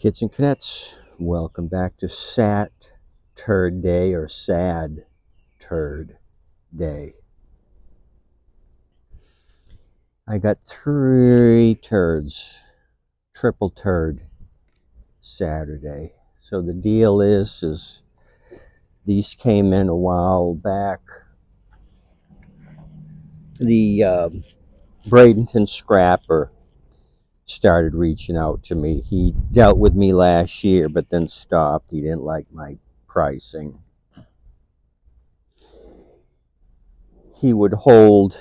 Kids and cadets, welcome back to Sat Turd Day or Sad Turd Day. I got 3 turds, triple turd Saturday. So the deal is these came in a while back. The Bradenton Scrapper started reaching out to me. He dealt with me last year, but then stopped. He didn't like my pricing. He would hold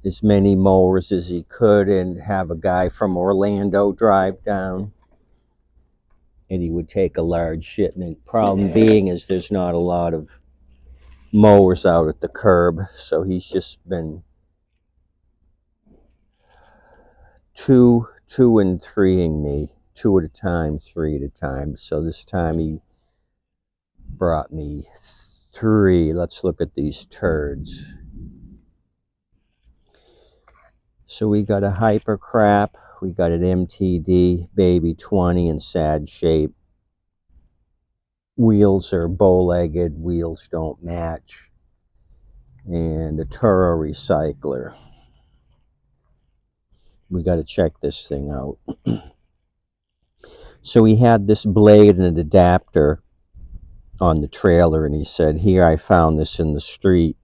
as many mowers as he could and have a guy from Orlando drive down, and he would take a large shipment. Problem being is there's not a lot of mowers out at the curb, so he's just been two and threeing me, 2 at a time, 3 at a time. So this time he brought me 3. Let's look at these turds. So we got a Hyper Crap, we got an MTD Baby 20 in sad shape. Wheels are bow-legged, wheels don't match, and a Toro recycler. We got to check this thing out. So he had this blade and an adapter on the trailer, and he said, "Here, I found this in the street."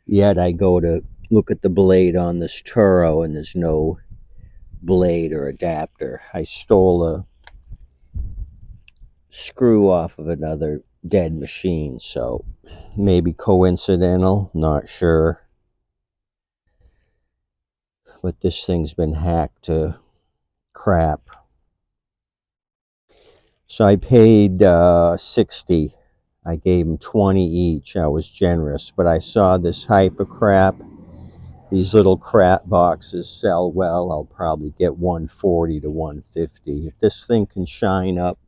Yet I go to look at the blade on this Toro, and there's no blade or adapter. I stole a screw off of another dead machine, so maybe coincidental, not sure. But this thing's been hacked to crap. So I paid $60. I gave him 20 each. I was generous, but I saw this Hyper Crap. These little crap boxes sell well. I'll probably get 140 to 150. If this thing can shine up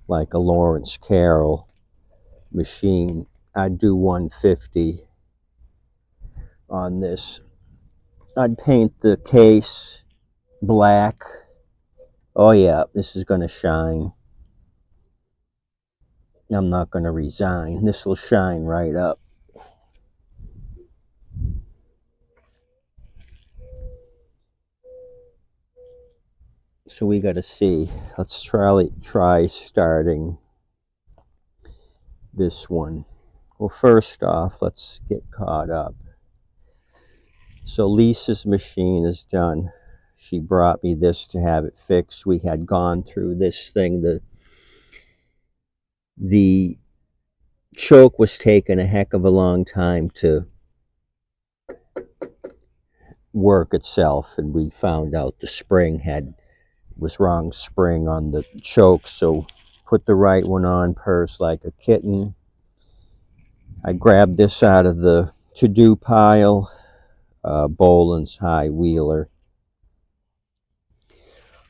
like a Lawrence Carroll machine, I'd do 150 on this. I'd paint the case black. Oh yeah, this is going to shine. I'm not going to resign. This will shine right up. So we got to see. Let's try starting this one. Well, first off, let's get caught up. So Lisa's machine is done. She brought me this to have it fixed. We had gone through this thing. The choke was taking a heck of a long time to work itself, and we found out the spring was wrong spring on the choke, so put the right one on, purse like a kitten. I grabbed this out of the to-do pile, Boland's high wheeler.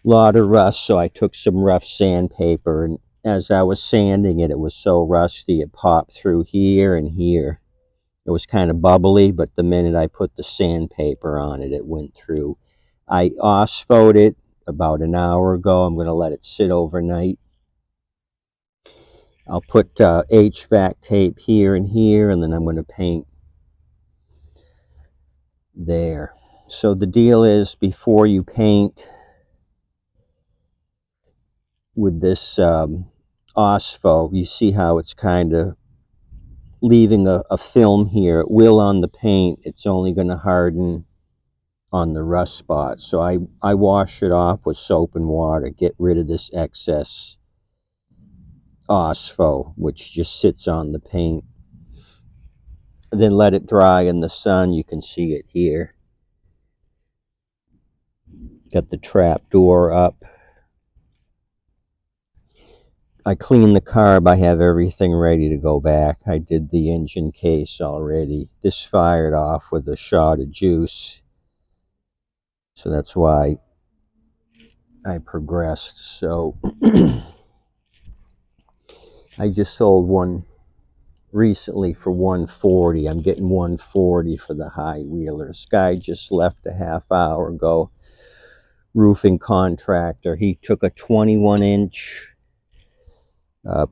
Lot of rust, so I took some rough sandpaper, and as I was sanding it, it was so rusty it popped through here and here. It was kind of bubbly, but the minute I put the sandpaper on it, it went through. I osfoed it about an hour ago. I'm going to let it sit overnight. I'll put HVAC tape here and here, and then I'm going to paint there. So the deal is, before you paint with this OSFO, you see how it's kind of leaving a film here. It will on the paint. It's only going to harden on the rust spot. So I wash it off with soap and water, get rid of this excess OSFO, which just sits on the paint. And then let it dry in the sun. You can see it here. Got the trap door up. I cleaned the carb. I have everything ready to go back. I did the engine case already. This fired off with a shot of juice, so that's why I progressed. So I just sold one recently for 140. I'm getting 140 for the high wheelers. Guy just left a half hour ago. roofing contractor. He took a 21-inch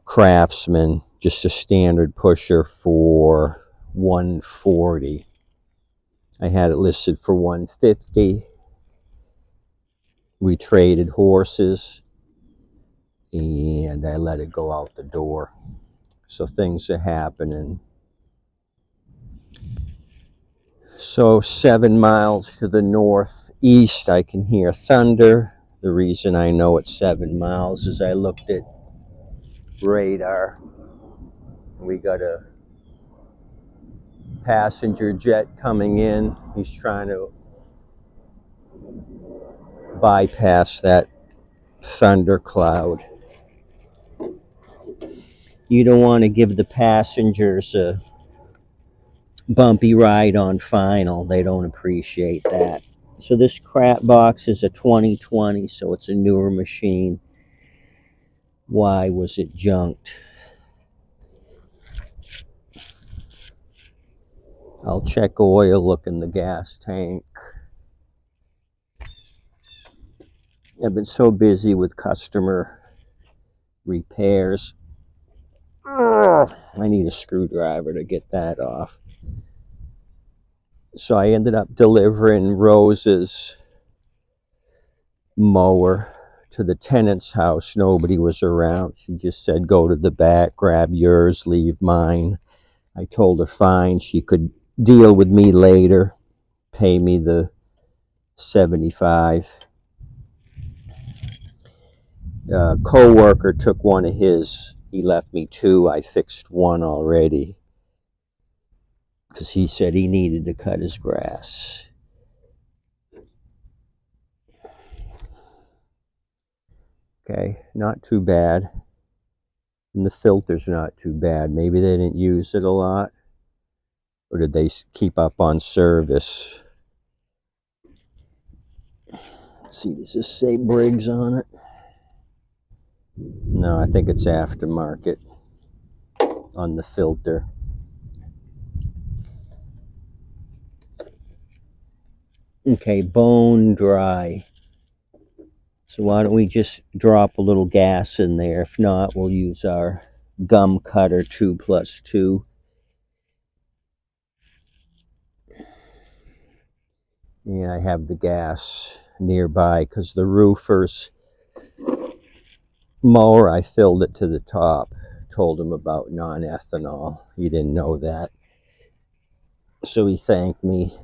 Craftsman, just a standard pusher, for 140. I had it listed for 150. We traded horses and I let it go out the door. So things are happening. So 7 miles to the northeast, I can hear thunder. The reason I know it's 7 miles is I looked at radar. We got a passenger jet coming in. He's trying to bypass that thunder cloud. You don't want to give the passengers a bumpy ride on final. They don't appreciate that. So this crap box is a 2020, so it's a newer machine. Why was it junked? I'll check oil, look in the gas tank. I've been so busy with customer repairs. I need a screwdriver to get that off. So I ended up delivering Rose's mower to the tenant's house. Nobody was around. She just said, go to the back, grab yours, leave mine. I told her fine, she could deal with me later, pay me the 75. Co-worker took one of his. He left me two. I fixed one already because he said he needed to cut his grass. Okay, not too bad. And the filter's not too bad. Maybe they didn't use it a lot. Or did they keep up on service? Let's see, does this say Briggs on it? No, I think it's aftermarket on the filter. Okay, bone dry. So why don't we just drop a little gas in there? If not, we'll use our gum cutter 2+2. Yeah, I have the gas nearby because the roofer's mower, I filled it to the top. Told him about non-ethanol. He didn't know that. So he thanked me.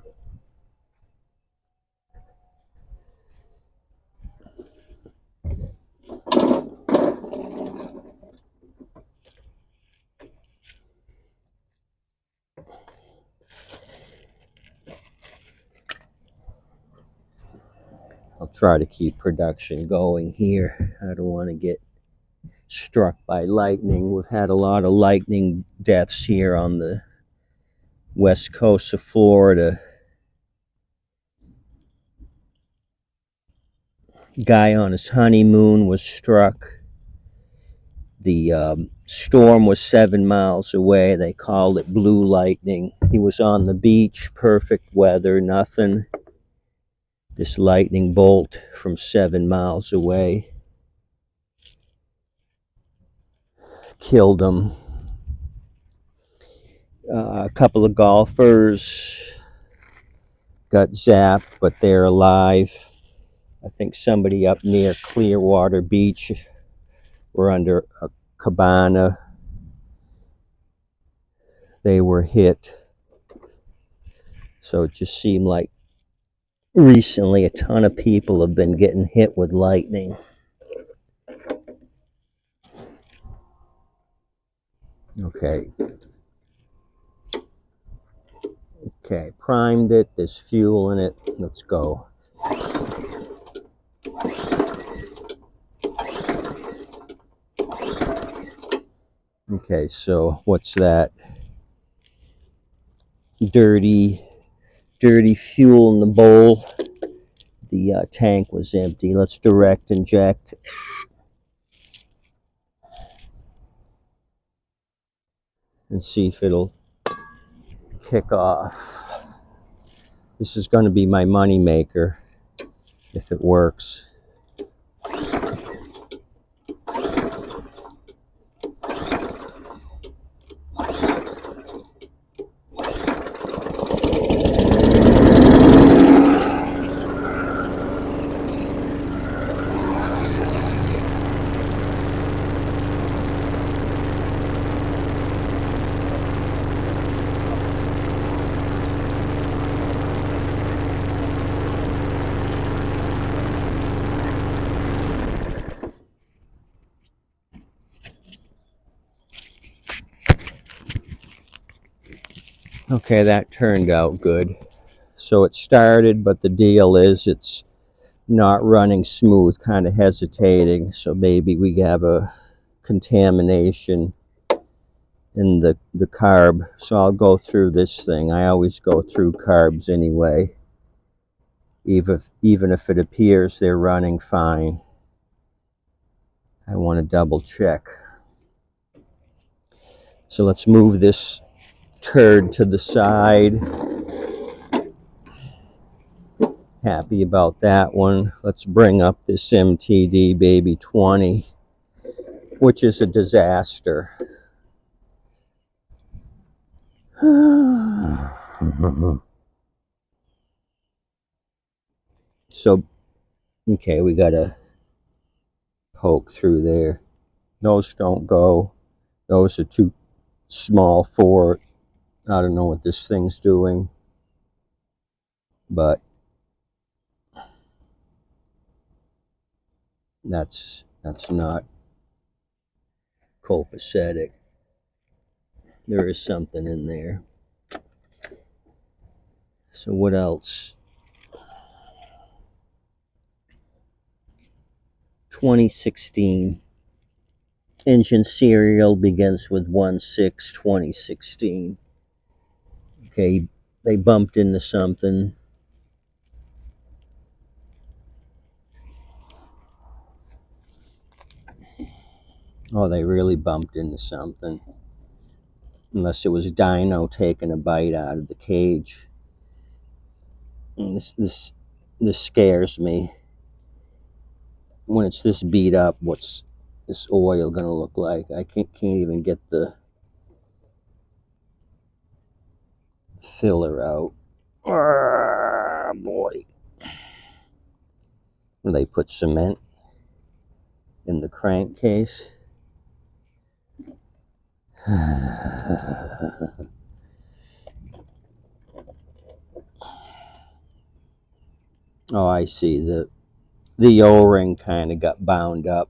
I'll try to keep production going here. I don't want to get struck by lightning. We've had a lot of lightning deaths here on the west coast of Florida. Guy on his honeymoon was struck. The storm was 7 miles away. They called it blue lightning. He was on the beach, perfect weather, nothing. This lightning bolt from 7 miles away killed him. A couple of golfers got zapped, but they're alive. I think somebody up near Clearwater Beach were under a cabana. They were hit. So it just seemed like recently a ton of people have been getting hit with lightning. Okay. Okay, primed it. There's fuel in it. Let's go. Okay, so what's that? Dirty fuel in the bowl. The tank was empty. Let's direct inject. And see if it'll kick off. This is going to be my money maker. if it works. Okay, that turned out good. So it started, but the deal is it's not running smooth, kind of hesitating. So maybe we have a contamination in the carb. So I'll go through this thing. I always go through carbs anyway, even if it appears they're running fine. I want to double check. So let's move this turd to the side. Happy about that one. Let's bring up this MTD Baby 20, which is a disaster. So, okay, we gotta poke through there. Those don't go. Those are too small for, I don't know what this thing's doing, but that's not copacetic. There is something in there. So what else? 2016. Engine serial begins with 1/6/2016. Okay, they bumped into something. Oh, they really bumped into something. Unless it was Dino taking a bite out of the cage. And this scares me. When it's this beat up, what's this oil gonna look like? I can't even get the filler out. Ah, boy. They put cement in the crankcase. Oh, I see. The O-ring kind of got bound up.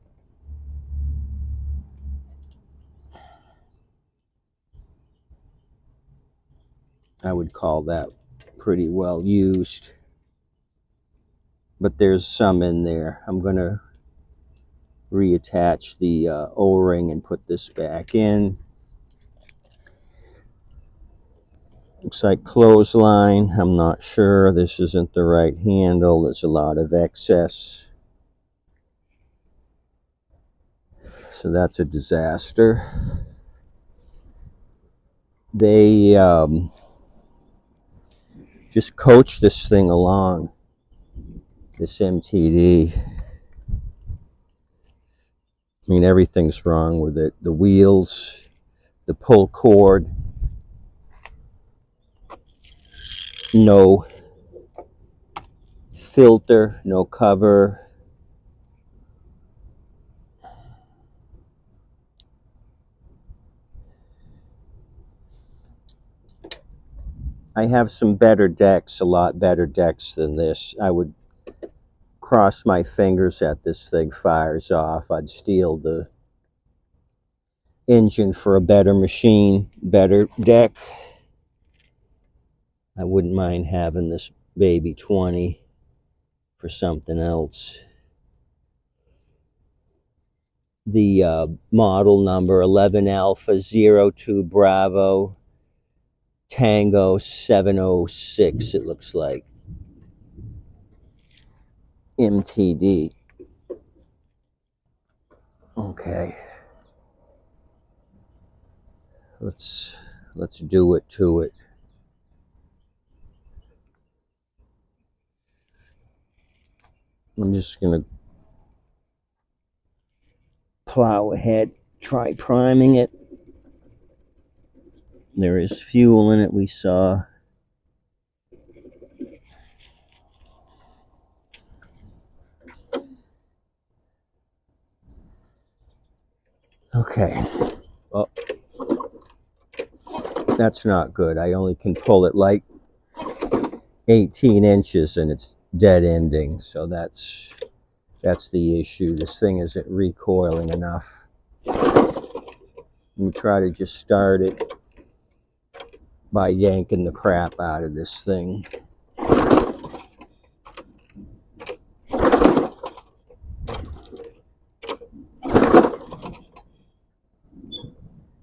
I would call that pretty well used. But there's some in there. I'm going to reattach the O-ring and put this back in. Looks like clothesline. I'm not sure. This isn't the right handle. There's a lot of excess. So that's a disaster. They just coach this thing along, this MTD. I mean, everything's wrong with it. The wheels, the pull cord, no filter, no cover. I have some better decks, a lot better decks than this. I would cross my fingers that this thing fires off. I'd steal the engine for a better machine, better deck. I wouldn't mind having this baby 20 for something else. The model number 11 Alpha 02 Bravo Tango 706, it looks like. MTD. Okay. Let's do it to it. I'm just going to plow ahead, try priming it. There is fuel in it, we saw. Okay. Well, that's not good. I only can pull it like 18 inches and it's dead ending. So that's the issue. This thing isn't recoiling enough. We try to just start it by yanking the crap out of this thing.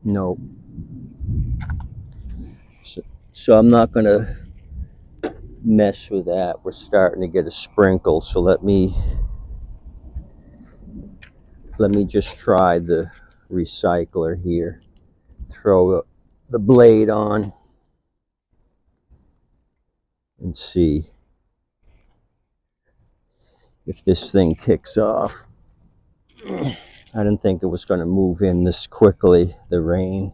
Nope. So I'm not going to mess with that. We're starting to get a sprinkle, so let me just try the recycler here. Throw the blade on and see if this thing kicks off. I didn't think it was going to move in this quickly, the rain.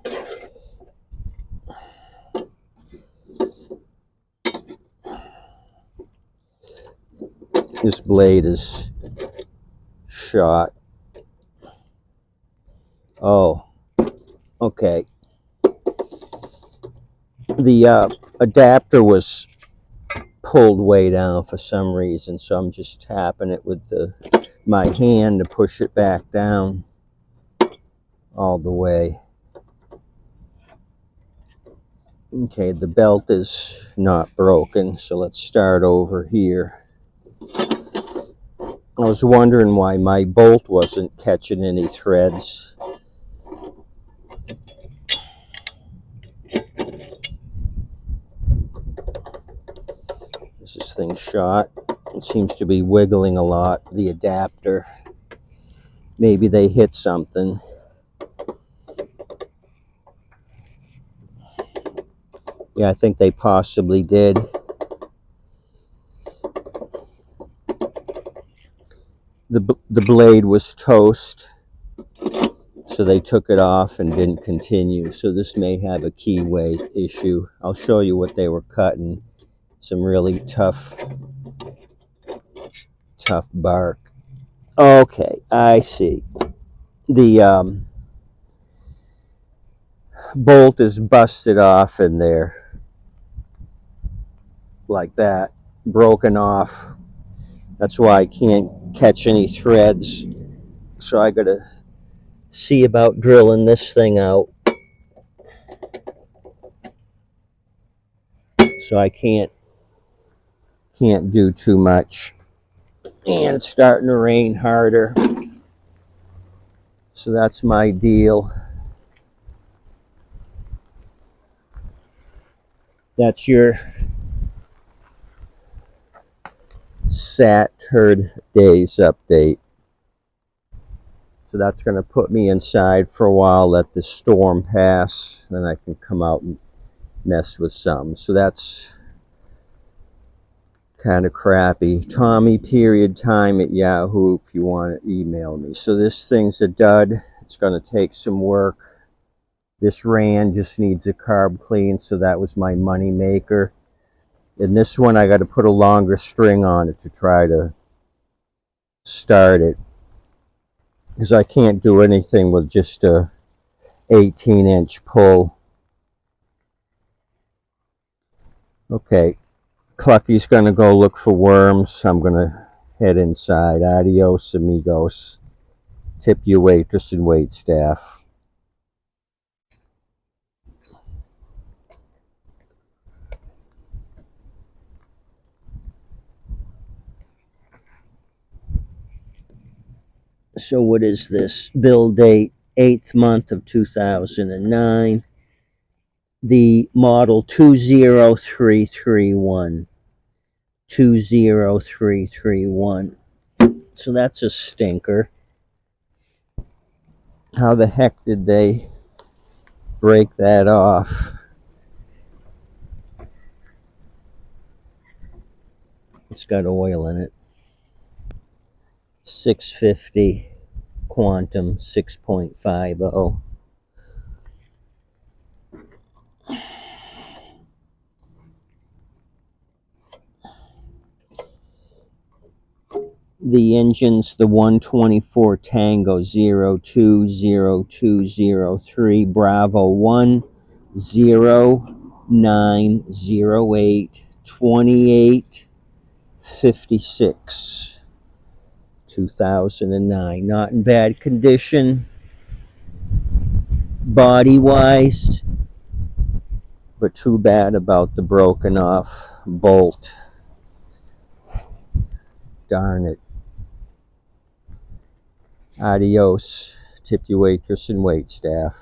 This blade is shot. Oh, okay. The adapter was pulled way down for some reason, so I'm just tapping it with my hand to push it back down all the way. Okay, the belt is not broken, so let's start over here. I was wondering why my bolt wasn't catching any threads. Is this thing shot? It seems to be wiggling a lot, the adapter. Maybe they hit something. Yeah, I think they possibly did. The blade was toast, so they took it off and didn't continue. So this may have a keyway issue. I'll show you what they were cutting. Some really tough bark. Okay, I see. The bolt is busted off in there like that, broken off. That's why I can't catch any threads. So I gotta see about drilling this thing out. So I can't do too much. And it's starting to rain harder. So that's my deal. That's your Saturday days update. So that's going to put me inside for a while, let the storm pass, then I can come out and mess with some. So that's kind of crappy. Tommy period time at Yahoo if you want to email me. So this thing's a dud. It's going to take some work. This ran just needs a carb clean, so that was my money maker. And this one I got to put a longer string on it to try to start it, because I can't do anything with just a 18-inch pull. Okay, Clucky's gonna go look for worms. I'm gonna head inside. Adios, amigos. Tip your waitress and wait staff. So what is this? Bill date 8th month of 2009. The model 20331. 20331. So that's a stinker. How the heck did they break that off? It's got oil in it. 650 Quantum 6.50. The engine's the 124 Tango 020203 Bravo 10908 2856 2009. Not in bad condition body wise, but too bad about the broken off bolt. Darn it. Adios. Tip you waitress and wait staff.